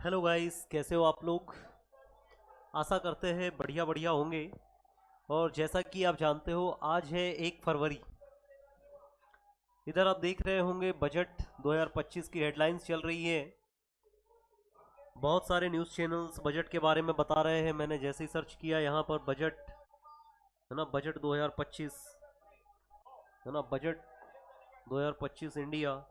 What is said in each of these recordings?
Hello guys, कैसे हो आप लोग। आशा करते हैं बढ़िया बढ़िया होंगे। और जैसा कि आप जानते हो, आज है 1 फरवरी। इधर आप देख रहे होंगे बजट 2025 की हेडलाइंस चल रही है। बहुत सारे न्यूज़ चैनल्स बजट के बारे में बता रहे हैं। मैंने जैसे ही सर्च किया यहाँ पर बजट, है ना, बजट 2025, है ना, बजट 2025 इंडिया।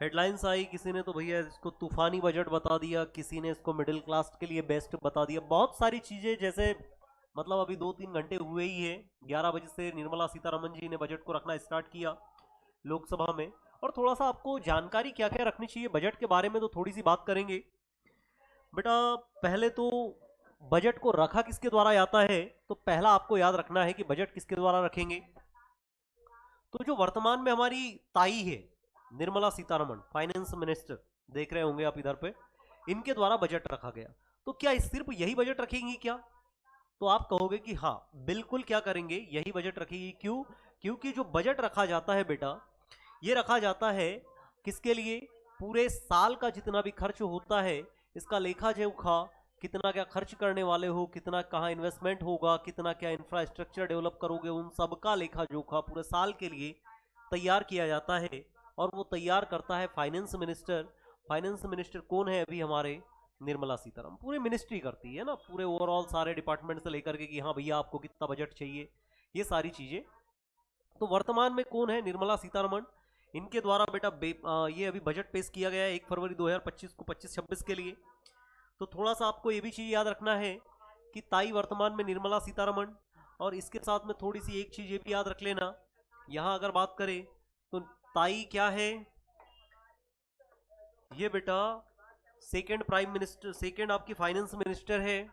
हेडलाइंस आई, किसी ने तो भैया इसको तूफानी बजट बता दिया, किसी ने इसको मिडिल क्लास के लिए बेस्ट बता दिया। बहुत सारी चीज़ें, जैसे मतलब अभी 2-3 घंटे हुए ही है। 11 बजे से निर्मला सीतारमन जी ने बजट को रखना स्टार्ट किया लोकसभा में। और थोड़ा सा आपको जानकारी क्या क्या रखनी चाहिए बजट के बारे में तो थोड़ी सी बात करेंगे। बेटा, पहले तो बजट को रखा किसके द्वारा जाता है, तो पहला आपको याद रखना है कि बजट किसके द्वारा रखेंगे। तो जो वर्तमान में हमारी ताई है, निर्मला सीतारमण, फाइनेंस मिनिस्टर, देख रहे होंगे आप इधर पे, इनके द्वारा बजट रखा गया। तो क्या सिर्फ यही बजट रखेंगी क्या? तो आप कहोगे कि हाँ बिल्कुल, क्या करेंगे, यही बजट रखेगी। क्यों? क्योंकि जो बजट रखा जाता है बेटा, ये रखा जाता है किसके लिए? पूरे साल का जितना भी खर्च होता है, इसका लेखा जोखा, कितना क्या खर्च करने वाले हो, कितना कहाँ इन्वेस्टमेंट होगा, कितना क्या इंफ्रास्ट्रक्चर डेवलप करोगे, उन सब का लेखा जोखा पूरे साल के लिए तैयार किया जाता है। और वो तैयार करता है फाइनेंस मिनिस्टर। फाइनेंस मिनिस्टर कौन है अभी हमारे? निर्मला सीतारमण। पूरी मिनिस्ट्री करती है ना, पूरे ओवरऑल सारे डिपार्टमेंट से लेकर के कि हाँ भैया आपको कितना बजट चाहिए, ये सारी चीजें। तो वर्तमान में कौन है? निर्मला सीतारमण। इनके द्वारा बेटा ये अभी बजट पेश किया गया है 1 फरवरी 2025 को, 25-26 के लिए। तो थोड़ा सा आपको ये भी चीज याद रखना है कि ताई वर्तमान में निर्मला सीतारमण। और इसके साथ में थोड़ी सी एक चीज ये भी याद रख लेना, यहाँ अगर बात करें तो ताई क्या है? ये बेटा सेकंड प्राइम मिनिस्टर, सेकंड आपकी फाइनेंस मिनिस्टर है,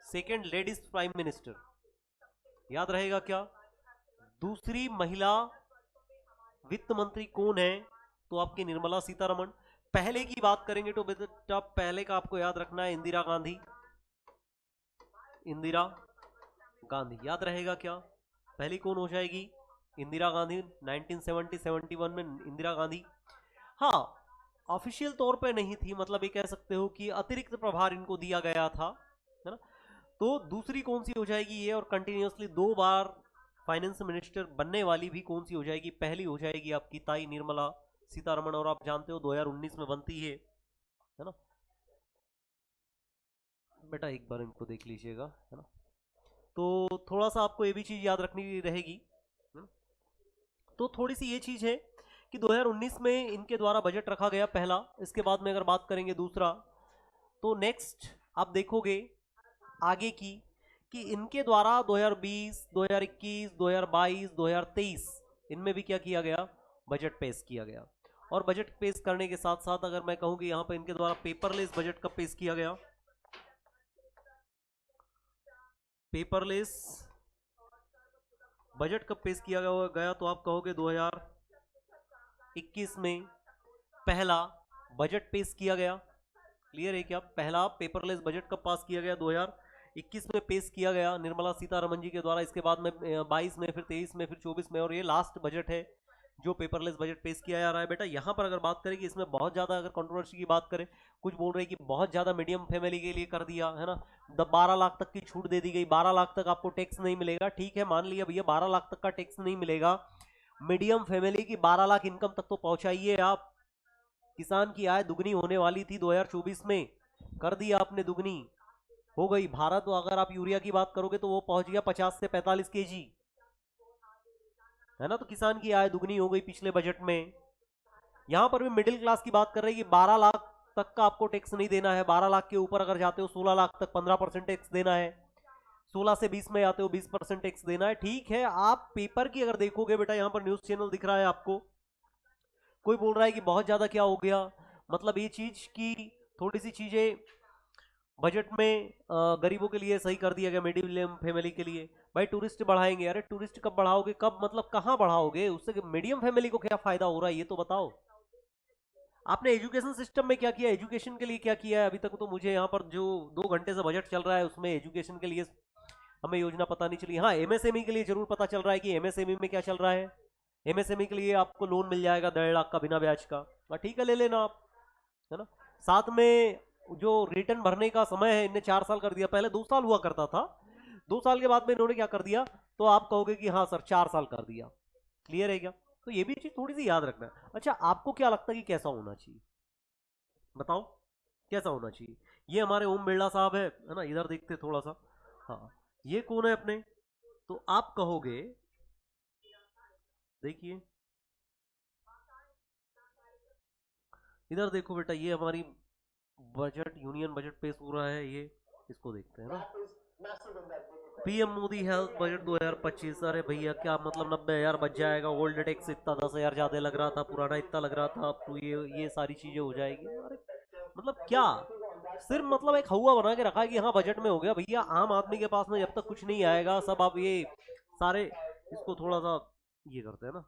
सेकंड लेडीज प्राइम मिनिस्टर। याद रहेगा क्या? दूसरी महिला वित्त मंत्री कौन है? तो आपकी निर्मला सीतारमण। पहले की बात करेंगे तो बेटा पहले का आपको याद रखना है इंदिरा गांधी। इंदिरा गांधी याद रहेगा क्या? पहली कौन हो जाएगी? इंदिरा गांधी। 1970-71 में इंदिरा गांधी। हाँ, ऑफिशियल तौर पे नहीं थी, मतलब ये कह सकते हो कि अतिरिक्त प्रभार इनको दिया गया था, है ना। तो दूसरी कौन सी हो जाएगी ये? और कंटिन्यूसली 2 बार फाइनेंस मिनिस्टर बनने वाली भी कौन सी हो जाएगी? पहली हो जाएगी आपकी ताई निर्मला सीतारमण। और आप जानते हो 2019 में बनती है ना। बेटा एक बार इनको देख लीजिएगा, है ना। तो थोड़ा सा आपको ये भी चीज याद रखनी रहेगी, है ना? तो थोड़ी सी ये चीज है कि 2019 में इनके द्वारा बजट रखा गया पहला। इसके बाद में अगर बात करेंगे दूसरा, तो नेक्स्ट आप देखोगे आगे की कि इनके द्वारा 2020, 2021, 2022, 2023 इनमें भी क्या किया गया? बजट पेश किया गया। और बजट पेश करने के साथ साथ अगर मैं कहूँ कि यहाँ पर इनके द्वारा पेपरलेस बजट कब पेश किया गया? पेपरलेस बजट कब पेश किया गया? तो आप कहोगे 2021 में पहला बजट पेश किया गया। क्लियर है क्या? पहला पेपरलेस बजट कब पास किया गया? 2021 में पेश किया गया निर्मला सीतारमण जी के द्वारा। इसके बाद में 22 में, फिर 23 में, फिर 24 में, और ये लास्ट बजट है जो पेपरलेस बजट पेश किया जा रहा है। बेटा यहाँ पर अगर बात करें कि इसमें बहुत ज़्यादा अगर कंट्रोवर्सी की बात करें, कुछ बोल रहे हैं कि बहुत ज़्यादा मीडियम फैमिली के लिए कर दिया, है ना। 12 लाख तक की छूट दे दी गई, 12 लाख तक आपको टैक्स नहीं मिलेगा। ठीक है, मान लिया भैया 12 लाख तक का टैक्स नहीं मिलेगा। मीडियम फैमिली की 12 लाख इनकम तक तो पहुंचाइए आप। किसान की आय दुगनी होने वाली थी 2024 में, कर दिया आपने दुगनी, हो गई। भारत, अगर आप यूरिया की बात करोगे तो वो पहुंच गया 50 से 45 केजी, है ना। तो किसान की आय दुगनी हो गई पिछले बजट में। यहां पर भी मिडिल क्लास की बात कर रहे हैं कि 12 लाख तक का आपको टैक्स नहीं देना है। 12 लाख के ऊपर अगर जाते हो 16 लाख तक 15% टैक्स देना है। 16 से 20 में आते हो 20% टैक्स देना है। ठीक है, आप पेपर की अगर देखोगे बेटा, यहाँ पर न्यूज चैनल दिख रहा है आपको, कोई बोल रहा है कि बहुत ज्यादा क्या हो गया। मतलब ये चीज की थोड़ी सी चीजें बजट में गरीबों के लिए सही कर दिया गया, मिडिल फैमिली के लिए। भाई टूरिस्ट बढ़ाएंगे, अरे टूरिस्ट कब बढ़ाओगे, कब, मतलब कहाँ बढ़ाओगे? उससे मीडियम फैमिली को क्या फायदा हो रहा है ये तो बताओ। आपने एजुकेशन सिस्टम में क्या किया, एजुकेशन के लिए क्या किया है? अभी तक तो मुझे यहाँ पर जो 2 घंटे से बजट चल रहा है उसमें एजुकेशन के लिए हमें योजना पता नहीं चली। हाँ, एमएसएमई के लिए जरूर पता चल रहा है कि एमएसएमई में क्या चल रहा है। एमएसएमई के लिए आपको लोन मिल जाएगा 1.5 लाख का बिना ब्याज का। ठीक है, ले लेना आप, है ना। साथ में जो रिटर्न भरने का समय है इन्हें 4 साल कर दिया, पहले 2 साल हुआ करता था, 2 साल के बाद में इन्होंने क्या कर दिया, तो आप कहोगे कि हाँ सर 4 साल कर दिया। क्लियर है क्या? तो ये भी चीज थोड़ी सी याद रखना है। अच्छा, आपको क्या लगता है कि कैसा होना चाहिए, बताओ कैसा होना चाहिए? ये हमारे ओम बिरला साहब है ना, इधर देखते थोड़ा सा। हाँ, ये कौन है अपने, तो आप कहोगे, देखिए इधर देखो बेटा, ये हमारी बजट, यूनियन बजट पेश हो रहा है, ये इसको देखते हैं ना, पीएम मोदी हेल्थ बजट 2025। अरे भैया क्या मतलब 90,000 बच जाएगा, ओल्ड टैक्स इतना 10,000 ज्यादा लग रहा था, पुराना इतना लग रहा था, अब तो ये सारी चीजें हो जाएगी। अरे मतलब क्या, सिर्फ मतलब एक हवा बना के रखा है कि हाँ बजट में हो गया। भैया आम आदमी के पास में जब तक कुछ नहीं आएगा, सब आप ये सारे इसको थोड़ा सा ये करते हैं ना।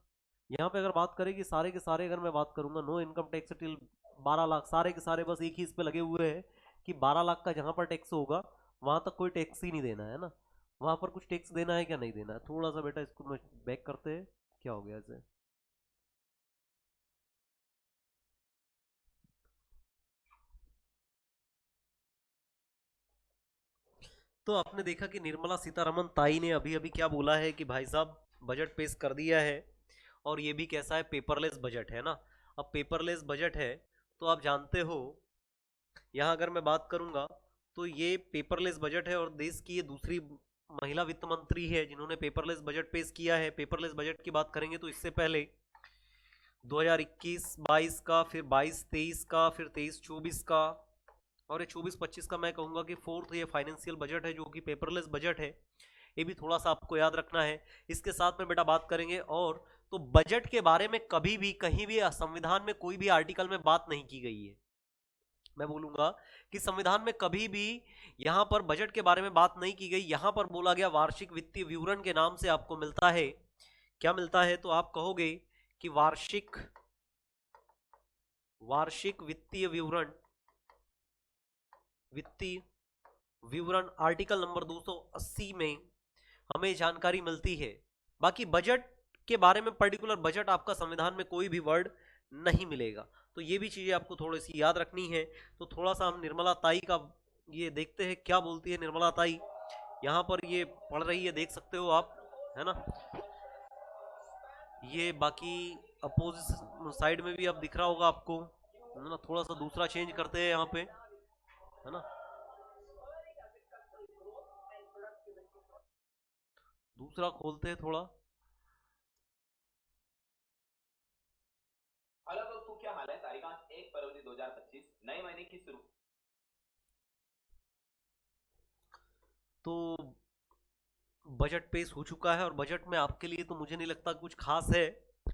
यहाँ पे अगर बात करें कि सारे के सारे, अगर मैं बात करूंगा no income tax till 12 lakh, सारे के सारे बस एक ही इस पे लगे हुए हैं कि 12 लाख का जहां पर टैक्स होगा वहां तक कोई टैक्स ही नहीं देना है ना, वहां पर कुछ टैक्स देना है क्या, नहीं देना है। थोड़ा सा बेटा इसको मैं बैक करते हैं, क्या हो गया इसे, तो आपने देखा कि निर्मला सीतारमन ताई ने अभी अभी क्या बोला है कि भाई साहब बजट पेश कर दिया है, और ये भी कैसा है, पेपरलेस बजट है ना। अब पेपरलेस बजट है तो आप जानते हो, यहाँ अगर मैं बात करूंगा तो ये पेपरलेस बजट है, और देश की ये दूसरी महिला वित्त मंत्री है जिन्होंने पेपरलेस बजट पेश किया है। पेपरलेस बजट की बात करेंगे तो इससे पहले 2021-22 का, फिर 22-23 का, फिर 23-24 का, और ये 24-25 का मैं कहूंगा कि फोर्थ ये फाइनेंशियल बजट है जो कि पेपरलेस बजट है। ये भी थोड़ा सा आपको याद रखना है। इसके साथ में बेटा बात करेंगे, और तो बजट के बारे में कभी भी कहीं भी संविधान में कोई भी आर्टिकल में बात नहीं की गई है। मैं बोलूंगा कि संविधान में कभी भी यहां पर बजट के बारे में बात नहीं की गई। यहां पर बोला गया वार्षिक वित्तीय विवरण के नाम से आपको मिलता है, क्या मिलता है, तो आप कहोगे कि वार्षिक वार्षिक वित्तीय विवरण, वित्तीय विवरण आर्टिकल नंबर 280 में हमें जानकारी मिलती है। बाकी बजट के बारे में पर्टिकुलर बजट आपका संविधान में कोई भी वर्ड नहीं मिलेगा, तो ये भी चीजें आपको थोड़ी सी याद रखनी है। तो थोड़ा सा हम निर्मला ताई का ये देखते हैं क्या बोलती है निर्मला ताई, यहाँ पर ये पढ़ रही है, देख सकते हो आप, है ना। ये बाकी अपोजिट साइड में भी अब दिख रहा होगा आपको, है ना। थोड़ा सा दूसरा चेंज करते हैं यहाँ पे, है ना, दूसरा खोलते हैं थोड़ा। हेलो दोस्तों, क्या हाल है। तारीख आज 1 फरवरी 2025, नए महीने की शुरू। तो बजट पेश हो चुका है, और बजट में आपके लिए तो मुझे नहीं लगता कुछ खास है।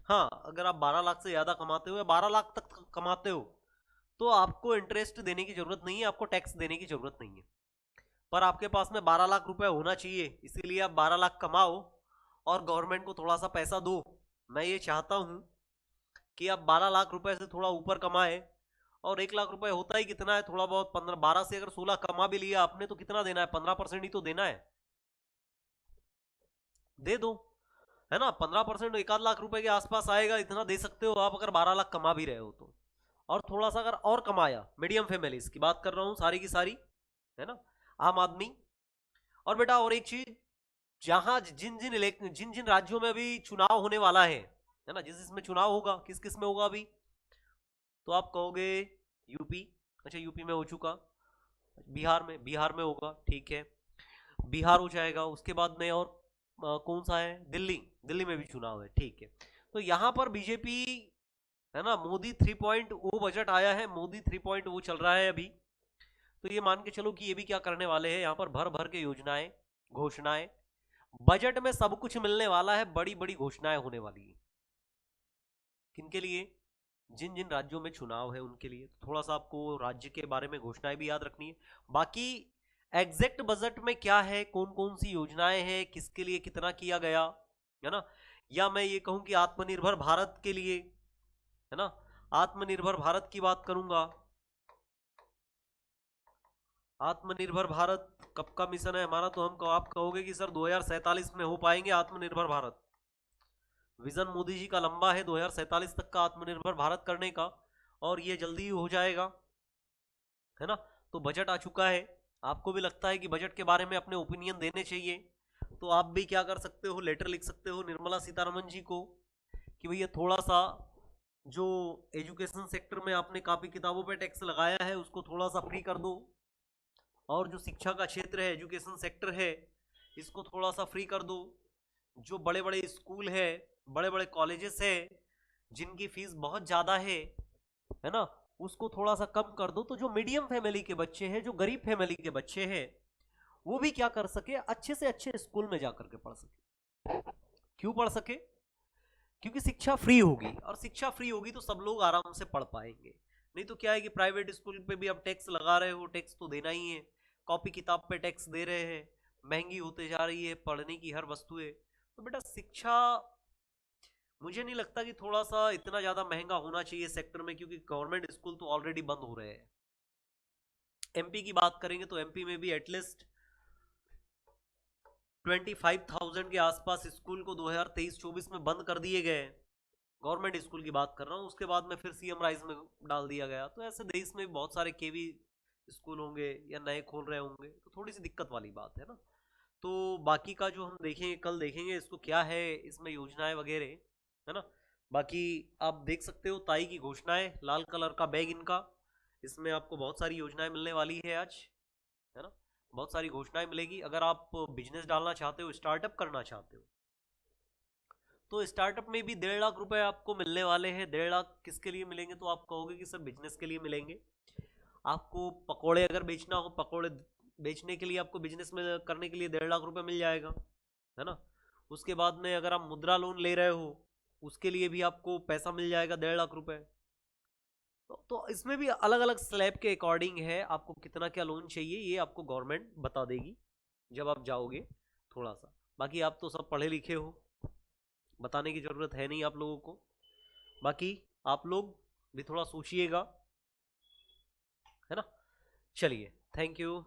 हाँ, अगर आप 12 लाख से ज्यादा कमाते हो या 12 लाख तक कमाते हो तो आपको इंटरेस्ट देने की जरूरत नहीं है, आपको टैक्स देने की जरूरत नहीं है। पर आपके पास में 12 लाख रुपए होना चाहिए, इसीलिए आप 12 लाख कमाओ और गवर्नमेंट को थोड़ा सा पैसा दो। मैं ये चाहता हूं कि आप 12 लाख रुपए से थोड़ा ऊपर कमाए, और 1 लाख रुपए होता ही कितना है, थोड़ा बहुत 15 12 से अगर 16 कमा भी लिया आपने तो कितना देना है, 15% ही तो देना है, दे दो, है ना। 15% 1 आध लाख रुपए के आसपास आएगा, इतना दे सकते हो आप अगर 12 लाख कमा भी रहे हो तो। और थोड़ा सा अगर और कमाया, मीडियम फैमिलीज की बात कर रहा हूं सारी की सारी, है ना, आम आदमी। और बेटा और एक चीज, जहां जिन जिन राज्यों में अभी चुनाव होने वाला है ना, जिस जिसमें चुनाव होगा, किस किस में होगा अभी, तो आप कहोगे यूपी, अच्छा यूपी में हो चुका, बिहार में होगा, ठीक है, बिहार हो जाएगा। उसके बाद में और कौन सा है, दिल्ली, दिल्ली में भी चुनाव है, ठीक है। तो यहां पर बीजेपी, है ना, मोदी 3.0 बजट आया है, मोदी 3.0 चल रहा है अभी। तो ये मान के चलो कि ये भी क्या करने वाले हैं, यहाँ पर भर भर के योजनाएं, घोषणाएं, बजट में सब कुछ मिलने वाला है, बड़ी बड़ी घोषणाएं होने वाली है। किनके लिए, जिन जिन राज्यों में चुनाव है उनके लिए। तो थोड़ा सा आपको राज्य के बारे में घोषणाएं भी याद रखनी है। बाकी एग्जैक्ट बजट में क्या है, कौन कौन सी योजनाएं हैं, किसके लिए कितना किया गया, है ना, या मैं ये कहूं कि आत्मनिर्भर भारत के लिए, है ना, आत्मनिर्भर भारत की बात करूंगा। आत्मनिर्भर भारत कब का मिशन है हमारा, तो हम आप कहोगे कि सर 2047 में हो पाएंगे आत्मनिर्भर भारत। विजन मोदी जी का लंबा है 2047 तक का आत्मनिर्भर भारत करने का, और ये जल्दी ही हो जाएगा। है ना। तो बजट आ चुका है, आपको भी लगता है कि बजट के बारे में अपने ओपिनियन देने चाहिए, तो आप भी क्या कर सकते हो, लेटर लिख सकते हो निर्मला सीतारमन जी को कि भैया थोड़ा सा जो एजुकेशन सेक्टर में आपने कापी किताबों पे टैक्स लगाया है उसको थोड़ा सा फ्री कर दो, और जो शिक्षा का क्षेत्र है, एजुकेशन सेक्टर है, इसको थोड़ा सा फ्री कर दो। जो बड़े बड़े स्कूल है, बड़े बड़े कॉलेजेस है, जिनकी फीस बहुत ज़्यादा है ना, उसको थोड़ा सा कम कर दो, तो जो मीडियम फैमिली के बच्चे हैं, जो गरीब फैमिली के बच्चे हैं, वो भी क्या कर सके, अच्छे से अच्छे स्कूल में जाकर के पढ़ सके। क्यों पढ़ सके? क्योंकि शिक्षा फ्री होगी, और शिक्षा फ्री होगी तो सब लोग आराम से पढ़ पाएंगे। नहीं तो क्या है कि प्राइवेट स्कूल पे भी आप टैक्स लगा रहे हो, टैक्स तो देना ही है, कॉपी किताब पे टैक्स दे रहे हैं, महंगी होते जा रही है पढ़ने की हर वस्तुएं। तो बेटा शिक्षा, मुझे नहीं लगता कि थोड़ा सा इतना ज्यादा महंगा होना चाहिए सेक्टर में, क्योंकि गवर्नमेंट स्कूल तो ऑलरेडी बंद हो रहे हैं। एमपी की बात करेंगे तो एमपी में भी एटलीस्ट 25,000 के आसपास स्कूल को 2023-24 में बंद कर दिए गए, गवर्नमेंट स्कूल की बात कर रहा हूँ। उसके बाद में फिर सीएम राइज में डाल दिया गया। तो ऐसे देश में बहुत सारे केवी स्कूल होंगे या नए खोल रहे होंगे, तो थोड़ी सी दिक्कत वाली बात है ना। तो बाकी का जो हम देखेंगे, कल देखेंगे इसको क्या है इसमें योजनाएं वगैरह, है ना। बाकी आप देख सकते हो ताई की घोषणाएं, लाल कलर का बैग इनका, इसमें आपको बहुत सारी योजनाएं मिलने वाली है आज, है ना। बहुत सारी घोषणाएं मिलेगी। अगर आप बिजनेस डालना चाहते हो, स्टार्टअप करना चाहते हो, तो स्टार्टअप में भी 1.5 लाख रुपए आपको मिलने वाले हैं। 1.5 लाख किसके लिए मिलेंगे, तो आप कहोगे कि सर बिजनेस के लिए मिलेंगे। आपको पकोड़े अगर बेचना हो, पकोड़े बेचने के लिए आपको बिजनेस में करने के लिए 1.5 लाख रुपए मिल जाएगा, है ना। उसके बाद में अगर आप मुद्रा लोन ले रहे हो, उसके लिए भी आपको पैसा मिल जाएगा 1.5 लाख रुपए। तो इसमें भी अलग अलग स्लैब के अकॉर्डिंग है, आपको कितना क्या लोन चाहिए ये आपको गवर्नमेंट बता देगी जब आप जाओगे थोड़ा सा। बाकी आप तो सब पढ़े लिखे हो, बताने की ज़रूरत है नहीं आप लोगों को। बाकी आप लोग भी थोड़ा सोचिएगा, है ना। चलिए, थैंक यू।